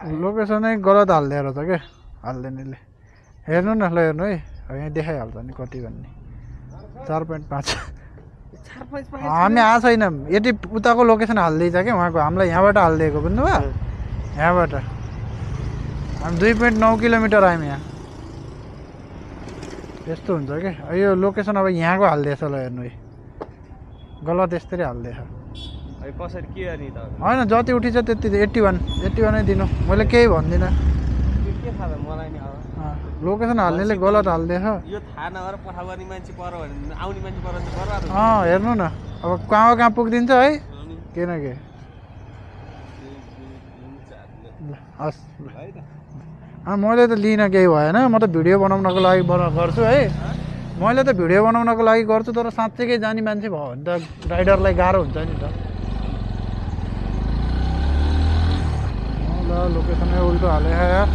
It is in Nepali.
लोकेसनै गलत हालिदिएर त के हाल्दैनेले हेर्नु न ल हेर्नु है यहाँ देखाइहाल्छ नि कति भन्ने 4.5 हामी आएको छैनौँ यति उताको लोकेसन हालिदिएछ क्या उहाँको हामीलाई यहाँबाट हालिदिएको बुझ्नुभयो यहाँबाट हामी 2.9 किलोमिटर आयौँ यहाँ यस्तो हुन्छ क्या यो लोकेसन अब यहाँको हालिदिएछ ल हेर्नु है गलत यस्तरी हालिदिएछ कसरी के गर्ने त होइन जति उठिन्छ त्यति 81 नै दिनु मैले केही भन्दिनँ के थाहा छ मलाई नि अब लोकेसन हाल्नेले गलत हालिदिएछ यो थाहा नभएर पठाउ गर्ने मान्छे पर भने आउने मान्छे पर बर्बाद हुन्छ हेर्नु न अब कहाँ पुगिदिन्छ है के न के हस् मैले त लिइनँ केही भएन म त भिडियो बनाउनको लागि गर्छु है मैले त भिडियो बनाउनको लागि गर्छु तर साँच्चैकै जाने मान्छे भयो भने त राइडरलाई गाह्रो हुन्छ नि त ल लोकेसनै उल्टो हाले यार